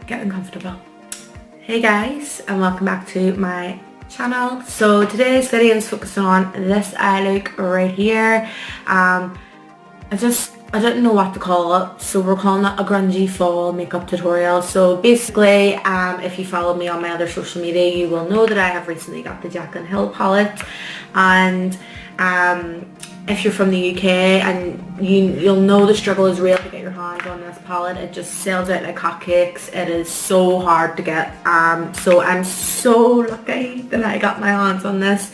getting comfortable. Hey guys, and welcome back to my channel. So today's video is focused on this eye look right here. I didn't know what to call it, so we're calling it a grungy fall makeup tutorial. So basically, if you follow me on my other social media, you will know that I have recently got the Jaclyn Hill palette, and if you're from the UK, and you'll know the struggle is real to get your hands on this palette. It just sells out like hotcakes. It is so hard to get. So I'm so lucky that I got my hands on this.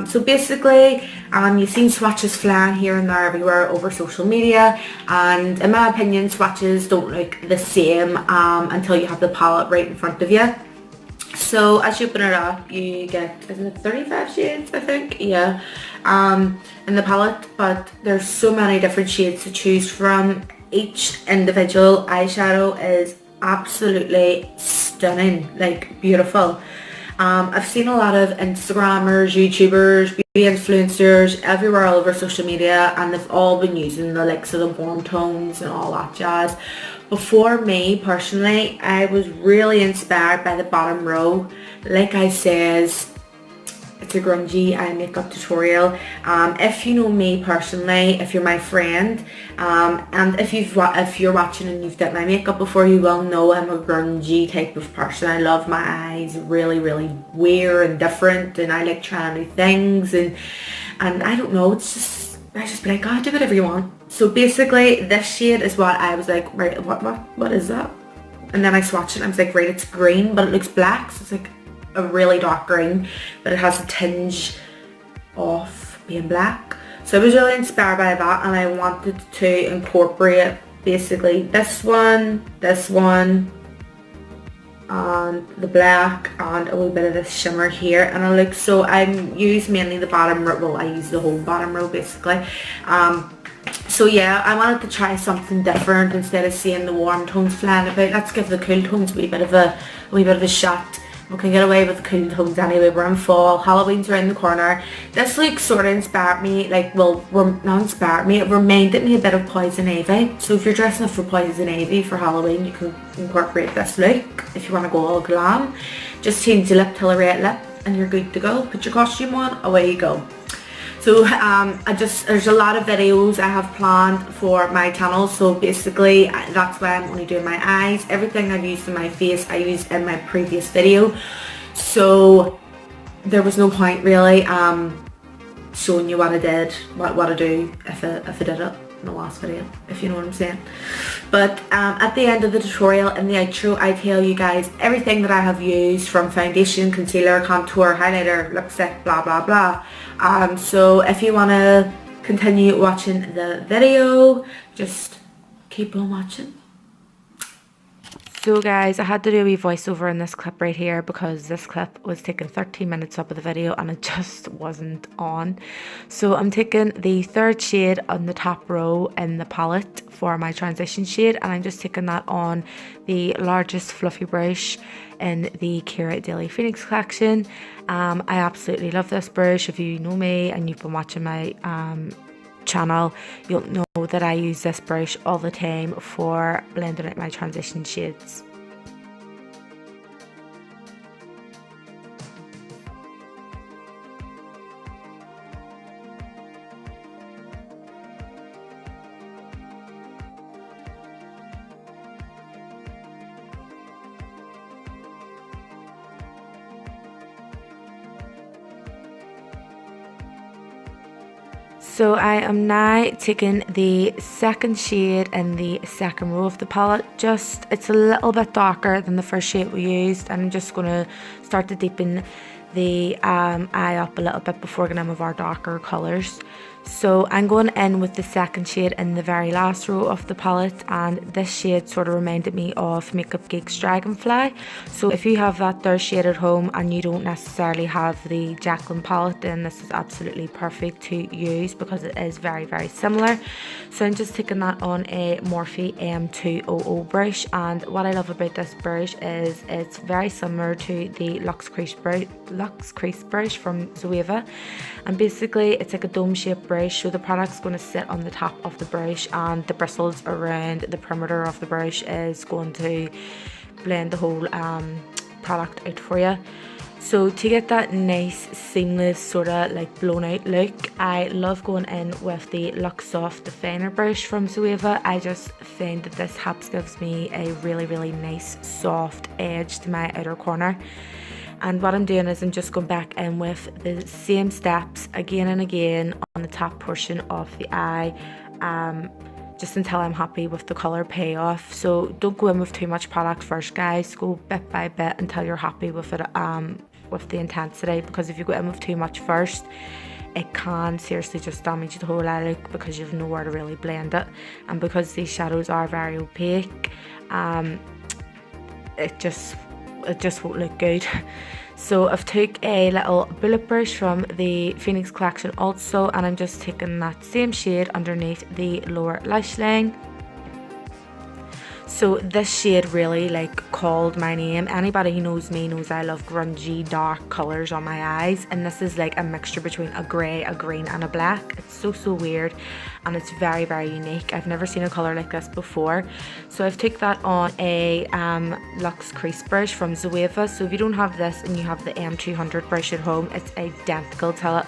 So basically, you've seen swatches flying here and there everywhere over social media, and in my opinion, swatches don't look the same until you have the palette right in front of you. So as you open it up, you get, isn't it 35 shades, I think? Yeah, in the palette, but there's so many different shades to choose from. Each individual eyeshadow is absolutely stunning, like beautiful. I've seen a lot of Instagrammers, YouTubers, beauty influencers everywhere all over social media, and they've all been using the likes of the warm tones and all that jazz. But for me personally, I was really inspired by the bottom row. Like I says, it's a grungy eye makeup tutorial. If you know me personally, if you're my friend, and if you're watching and you've done my makeup before, you will know I'm a grungy type of person. I love my eyes really, really weird and different, and I like trying new things, and I don't know, it's just, I just be like, God, do whatever you want. So basically, this shade is what I was like, right, what is that? And then I swatched it and I was like, right, it's green, but it looks black, so it's like a really dark green, but it has a tinge of being black. So I was really inspired by that, and I wanted to incorporate basically this one, and the black, and a little bit of this shimmer here. And I look, so I use mainly the bottom row, well, I use the whole bottom row basically. So yeah, I wanted to try something different instead of seeing the warm tones flying about. Let's give the cool tones a wee bit of a shot. We can get away with the cool tones anyway. We're in fall, Halloween's around the corner. This look sort of inspired me, like, well, not inspired me, it reminded me a bit of Poison Ivy. So if you're dressing up for Poison Ivy for Halloween, you can incorporate this look. If you want to go all glam, just change the lip till a red lip and you're good to go. Put your costume on, away you go. So there's a lot of videos I have planned for my channel, so basically that's why I'm only doing my eyes. Everything I've used in my face I used in my previous video, so there was no point really showing you what I did, what I do if I did it in the last video, if you know what I'm saying. But at the end of the tutorial, in the outro, I tell you guys everything that I have used, from foundation, concealer, contour, highlighter, lipstick, blah blah blah. So if you want to continue watching the video, just keep on watching. So guys, I had to do a wee voiceover in this clip right here because this clip was taking 13 minutes up of the video and it just wasn't on. So I'm taking the third shade on the top row in the palette for my transition shade, and I'm just taking that on the largest fluffy brush in the Curate Daily Phoenix collection. I absolutely love this brush. If you know me and you've been watching my channel, you'll know that I use this brush all the time for blending out my transition shades. So I am now taking the second shade in the second row of the palette. It's a little bit darker than the first shade we used, and I'm just going to start to deepen the eye up a little bit before getting in with our darker colours. So I'm going in with the second shade in the very last row of the palette, and this shade sort of reminded me of Makeup Geek's Dragonfly. So if you have that third shade at home and you don't necessarily have the Jaclyn palette, then this is absolutely perfect to use because it is very, very similar. So I'm just taking that on a Morphe M200 brush, and what I love about this brush is it's very similar to the Luxe Crease brush from Zoeva, and basically it's like a dome shaped brush, so the product's going to sit on the top of the brush and the bristles around the perimeter of the brush is going to blend the whole product out for you. So to get that nice seamless sort of like blown out look, I love going in with the Luxe Soft Definer brush from Zoeva. I just find that this helps gives me a really nice soft edge to my outer corner. And what I'm doing is I'm just going back in with the same steps again and again on the top portion of the eye, just until I'm happy with the colour payoff. So don't go in with too much product first, guys. Go bit by bit until you're happy with it, with the intensity, because if you go in with too much first, it can seriously just damage the whole eye look because you've nowhere to really blend it. And because these shadows are very opaque, it just won't look good. So I've took a little bullet brush from the Phoenix collection also, and I'm just taking that same shade underneath the lower lash line. So this shade really like called my name. Anybody who knows me knows I love grungy dark colours on my eyes, and this is like a mixture between a grey, a green and a black. It's so weird, and it's very unique. I've never seen a colour like this before. So I've taken that on a Luxe crease brush from Zoeva. So if you don't have this and you have the M200 brush at home, it's identical to it.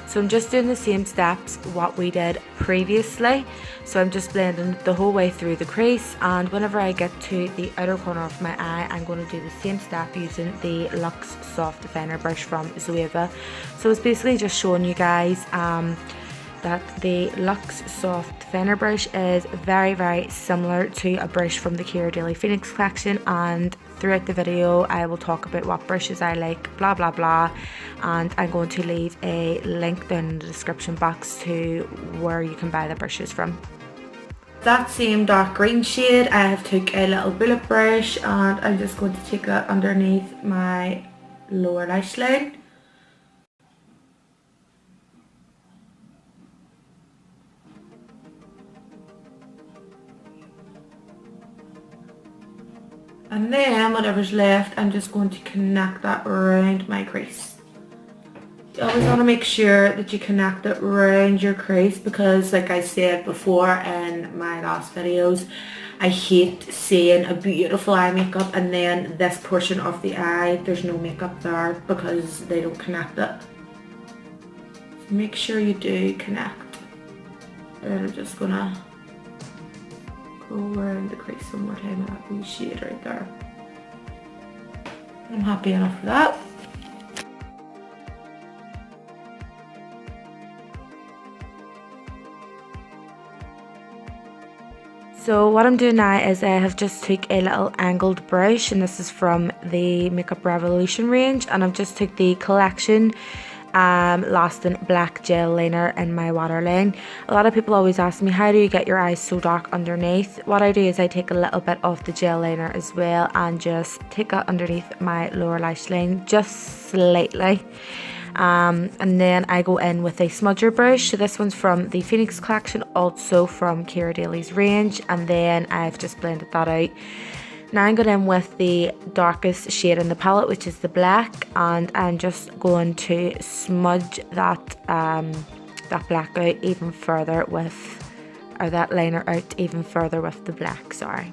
So I'm just doing the same steps what we did previously. So I'm just blending the whole way through the crease, and whenever I get to the outer corner of my eye, I'm going to do the same step using the Luxe Soft Definer brush from Zoeva. So it's basically just showing you guys that the Luxe Soft Definer brush is very similar to a brush from the Keira Daily Phoenix collection, and throughout the video I will talk about what brushes I like, blah blah, and I'm going to leave a link down in the description box to where you can buy the brushes from. That same dark green shade, I have took a little bullet brush and I'm just going to take that underneath my lower lash line. And then whatever's left, I'm just going to connect that around my crease. You always want to make sure that you connect it around your crease, because like I said before in my last videos, I hate seeing a beautiful eye makeup and then this portion of the eye, there's no makeup there because they don't connect it. So make sure you do connect. And I'm just gonna go around the crease one more time with that wee shade right there. I'm happy enough with that. So what I'm doing now is I have just took a little angled brush, and this is from the Makeup Revolution range, and I've just took the collection lasting black gel liner in my waterline. A lot of people always ask me, how do you get your eyes so dark underneath? What I do is I take a little bit of the gel liner as well and just take it underneath my lower lash line just slightly. And then I go in with a smudger brush. So this one's from the Phoenix collection, also from Keira Daily's range, and then I've just blended that out. Now I'm going in with the darkest shade in the palette, which is the black, and I'm just going to smudge that that black out even further with, or that liner out even further with the black, sorry.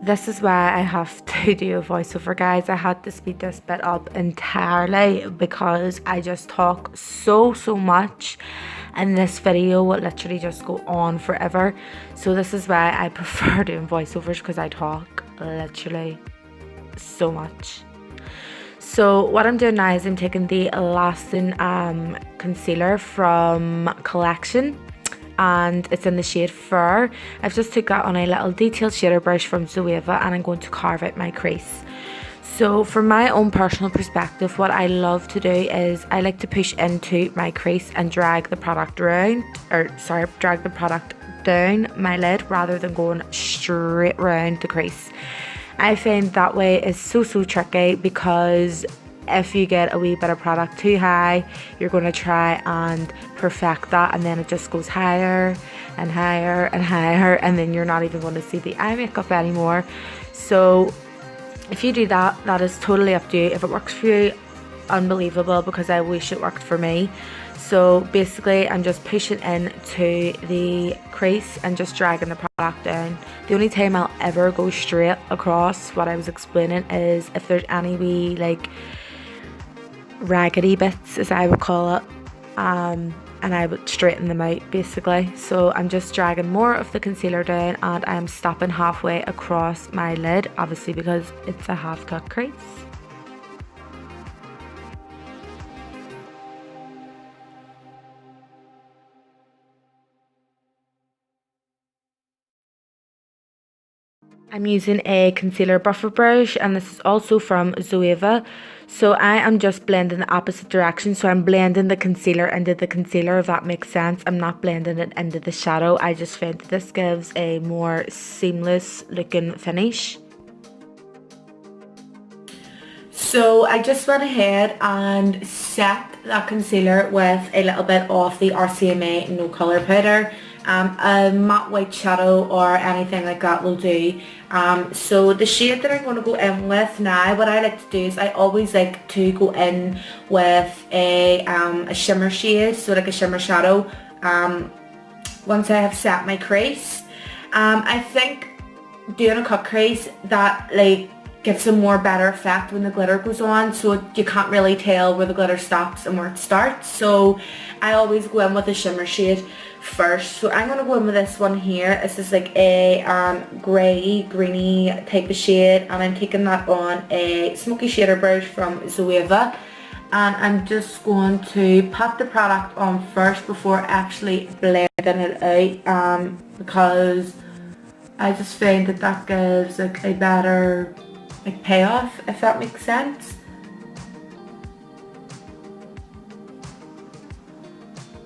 This is why I have to do a voiceover, guys. I had to speed this bit up entirely because I just talk so much, and this video will literally just go on forever. So this is why I prefer doing voiceovers, because I talk literally so much. So what I'm doing now is I'm taking the Lasting concealer from Collection, and it's in the shade Fur. I've just took that on a little detailed shader brush from Zoeva, and I'm going to carve out my crease. So from my own personal perspective, what I love to do is I like to push into my crease and drag the product around, or sorry, drag the product down my lid rather than going straight round the crease. I find that way is so tricky, because if you get a wee bit of product too high, you're going to try and perfect that, and then it just goes higher and higher and higher, and then you're not even going to see the eye makeup anymore. So if you do that, that is totally up to you. If it works for you, unbelievable, because I wish it worked for me. So basically I'm just pushing into the crease and just dragging the product down. The only time I'll ever go straight across, what I was explaining, is if there's any wee like raggedy bits, as I would call it, and I would straighten them out basically. So I'm just dragging more of the concealer down, and I'm stopping halfway across my lid, obviously because it's a half cut crease. I'm using a concealer buffer brush, and this is also from Zoeva. So I am just blending the opposite direction. So I'm blending the concealer into the concealer, if that makes sense. I'm not blending it into the shadow. I just find that this gives a more seamless looking finish. So I just went ahead and set that concealer with a little bit of the RCMA No Colour Powder. A matte white shadow or anything like that will do. So the shade that I'm going to go in with now, what I like to do is I always like to go in with a shimmer shade, so like a shimmer shadow, once I have set my crease. I think doing a cut crease, that like gives a more better effect when the glitter goes on, so you can't really tell where the glitter stops and where it starts. So I always go in with a shimmer shade first. So I'm going to go in with this one here. This is like a grey, greeny type of shade, and I'm taking that on a smoky shader brush from Zoeva, and I'm just going to pop the product on first before actually blending it out, because I just find that that gives like a better like payoff, if that makes sense.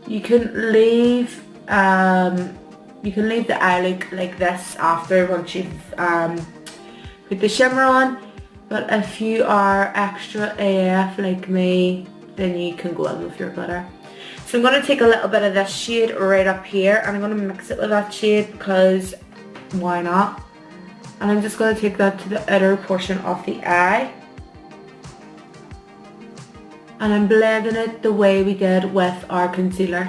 You can leave the eye look like this after, once you've put the shimmer on, but if you are extra AF like me, then you can go in with your glitter. So I'm going to take a little bit of this shade right up here, and I'm going to mix it with that shade because why not? And I'm just going to take that to the outer portion of the eye, and I'm blending it the way we did with our concealer.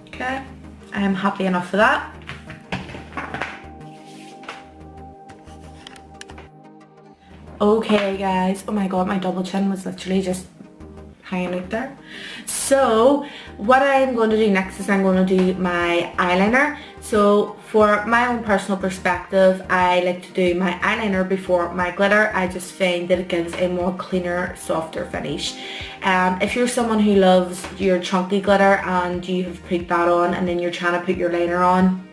Okay, I am happy enough for that. Okay guys, oh my god, my double chin was literally just hanging out there. So what I'm going to do next is I'm going to do my eyeliner. So for my own personal perspective, I like to do my eyeliner before my glitter. I just find that it gives a more cleaner, softer finish. If you're someone who loves your chunky glitter and you have put that on and then you're trying to put your liner on,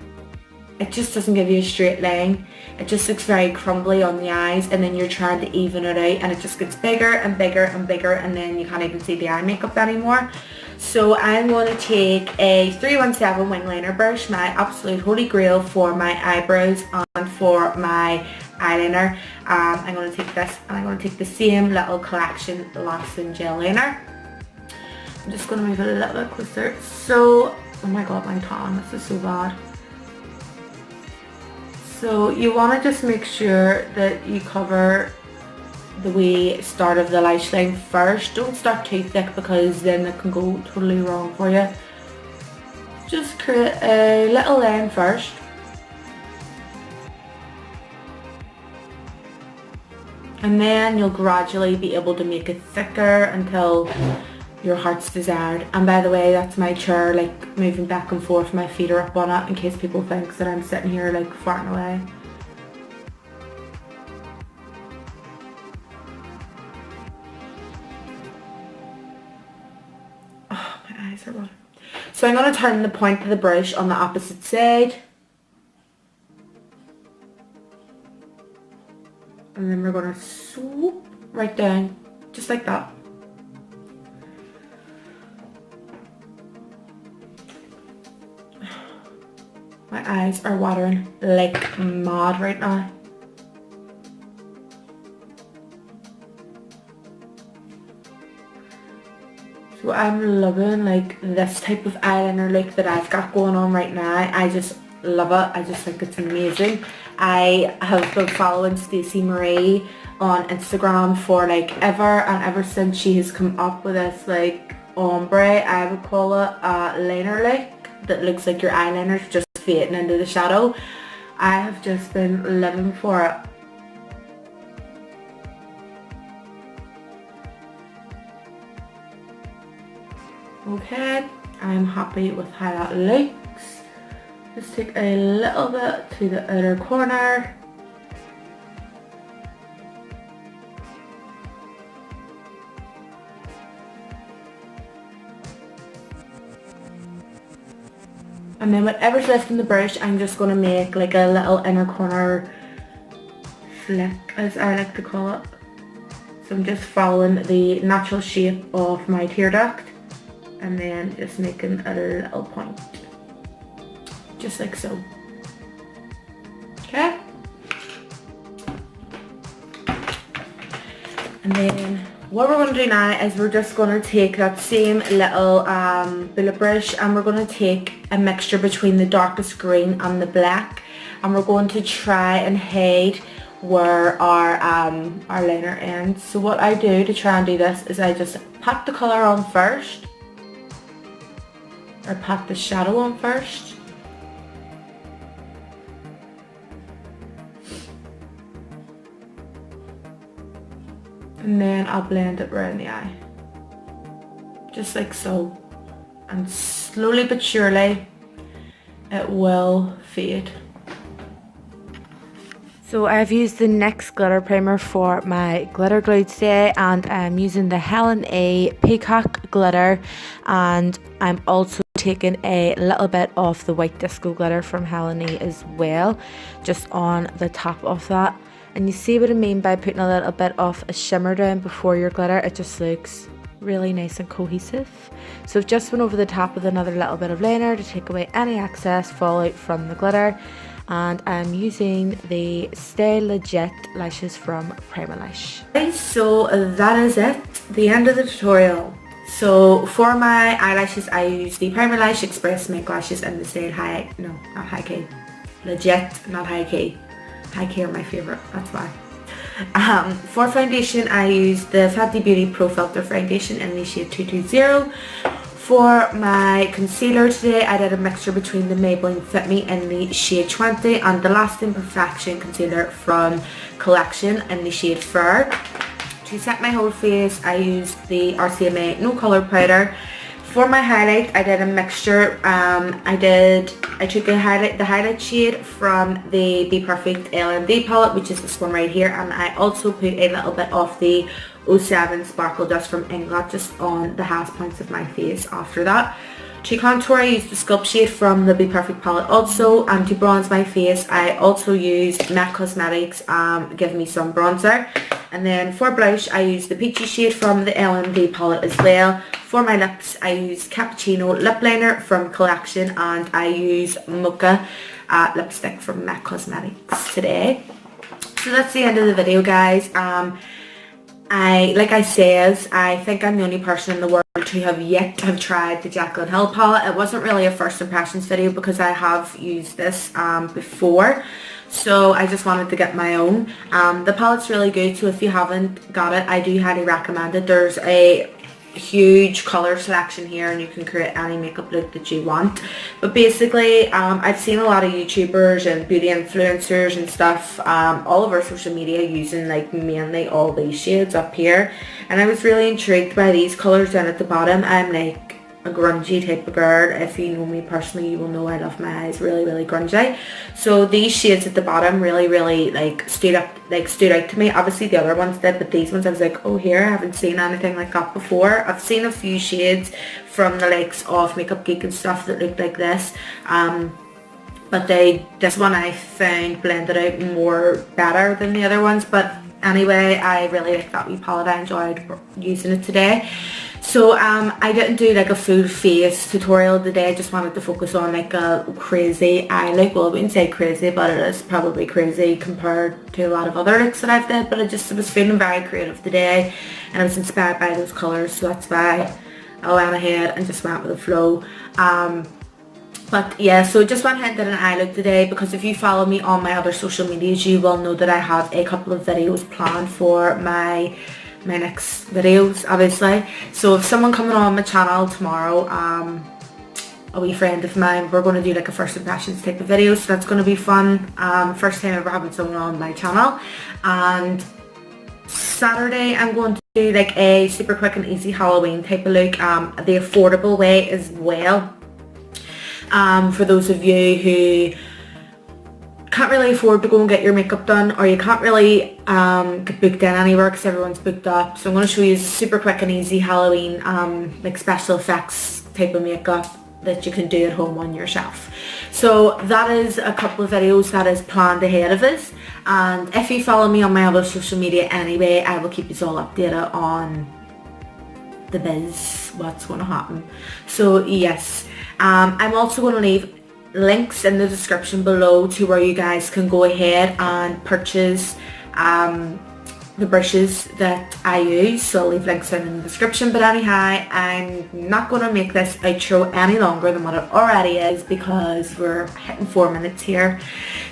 it just doesn't give you a straight line. It just looks very crumbly on the eyes, and then you're trying to even it out and it just gets bigger and bigger and bigger, and then you can't even see the eye makeup anymore. So I'm going to take a 317 wing liner brush, my absolute holy grail for my eyebrows and for my eyeliner. I'm going to take this, and I'm going to take the same little collection lasting gel liner. I'm just going to move it a little bit closer. So, oh my god, my tan, this is so bad. So you want to just make sure that you cover the wee start of the lash line first. Don't start too thick because then it can go totally wrong for you. Just create a little line first. And then you'll gradually be able to make it thicker until your heart's desired. And by the way, that's my chair like moving back and forth. My feet are up on it in case people think that I'm sitting here like farting away. Oh, my eyes are watering. So I'm going to turn the point of the brush on the opposite side. And then we're going to swoop right down, just like that. My eyes are watering like mad right now. So I'm loving like this type of eyeliner look that I've got going on right now. I just love it. I just think it's amazing. I have been following Stacey Marie on Instagram for like ever and ever since she has come up with this like ombre, I would call it a liner look that looks like your eyeliner's just fading into the shadow. I have just been living for it. Okay, I'm happy with how that looks. Just take a little bit to the outer corner. And then whatever's left in the brush, I'm just going to make like a little inner corner flick, as I like to call it. So I'm just following the natural shape of my tear duct and then just making a little point. Just like so. Okay. And then what we're going to do now is we're just going to take that same little bullet brush and we're going to take a mixture between the darkest green and the black, and we're going to try and hide where our liner ends. So what I do to try and do this is I just pat the colour on first, or pat the shadow on first. And then I'll blend it around the eye. Just like so. And slowly but surely it will fade. So I've used the NYX glitter primer for my glitter glue today, and I'm using the Helen A Peacock glitter, and I'm also taking a little bit of the white disco glitter from Helen A as well, just on the top of that. And you see what I mean by putting a little bit of a shimmer down before your glitter. It just looks really nice and cohesive. So I've just went over the top with another little bit of liner to take away any excess fallout from the glitter. And I'm using the Stay Legit lashes from Primalash. So that is it, the end of the tutorial. So for my eyelashes I use the Primalash Express Make Lashes in the shade not High K. Legit, not High K. High K are my favourite, that's why. For foundation I use the Fenty Beauty Pro Filter Foundation in the shade 220. For my concealer today I did a mixture between the Maybelline Fit Me in the shade 20 and the Lasting Perfection concealer from Collection in the shade Fair. To set my whole face I used the RCMA No Colour Powder. For my highlight I did a mixture. I took the highlight shade from the Be Perfect LMD palette, which is this one right here, and I also put a little bit of the 07 Sparkle Dust from Inglot just on the half points of my face after that. To contour I used the Sculpt shade from the Be Perfect palette also, and to bronze my face I also used MAC Cosmetics Give Me Some Bronzer. And then for blush I used the Peachy shade from the LMD palette as well. For my lips I used Cappuccino lip liner from Collection, and I used Mocha lipstick from MAC Cosmetics today. So that's the end of the video, guys. Like I said, I think I'm the only person in the world to have yet to have tried the Jaclyn Hill palette. It wasn't really a first impressions video because I have used this before. So I just wanted to get my own. The palette's really good, so if you haven't got it, I do highly recommend it. There's a huge colour selection here and you can create any makeup look that you want. But basically I've seen a lot of YouTubers and beauty influencers and stuff all over social media using like mainly all these shades up here, and I was really intrigued by these colours down at the bottom. I'm like a grungy type of girl. If you know me personally, you will know I love my eyes really grungy. So these shades at the bottom really like stood out to me. Obviously the other ones did, but these ones I was like, oh, here, I haven't seen anything like that before. I've seen a few shades from the likes of Makeup Geek and stuff that looked like this, but this one I found blended out more better than the other ones. But anyway, I really like that wee palette. I enjoyed using it today. So I didn't do like a full face tutorial today. I just wanted to focus on like a crazy eye look. Well, I wouldn't say crazy, but it is probably crazy compared to a lot of other looks that I've did. But I was feeling very creative today, and I was inspired by those colours, so that's why I went ahead and just went with the flow. But yeah, so just went ahead and did an eye look today, because if you follow me on my other social medias, you will know that I have a couple of videos planned for my next videos, obviously. So if someone coming on my channel tomorrow, a wee friend of mine, we're going to do like a first impressions type of video, so that's going to be fun. First time ever having someone on my channel. And Saturday I'm going to do like a super quick and easy Halloween type of look, the affordable way as well. For those of you who can't really afford to go and get your makeup done, or you can't really get booked in anywhere because everyone's booked up. So I'm going to show you a super quick and easy Halloween like special effects type of makeup that you can do at home on yourself. So that is a couple of videos that is planned ahead of us, and if you follow me on my other social media anyway, I will keep you all updated on the biz, what's going to happen. So yes, I'm also going to leave links in the description below to where you guys can go ahead and purchase the brushes that I use. So I'll leave links in the description. But anyhow, I'm not going to make this outro any longer than what it already is, because we're hitting 4 minutes here.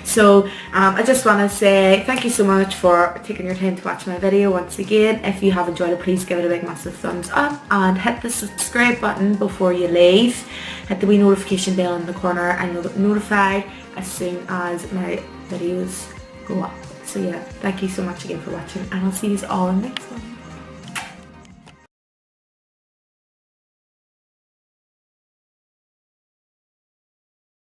So I just want to say thank you so much for taking your time to watch my video once again. If you have enjoyed it, please give it a big massive thumbs up and hit the subscribe button before you leave. Hit the wee notification bell in the corner and you'll get notified as soon as my videos go up. So yeah, thank you so much again for watching, and I'll see you all in the next one.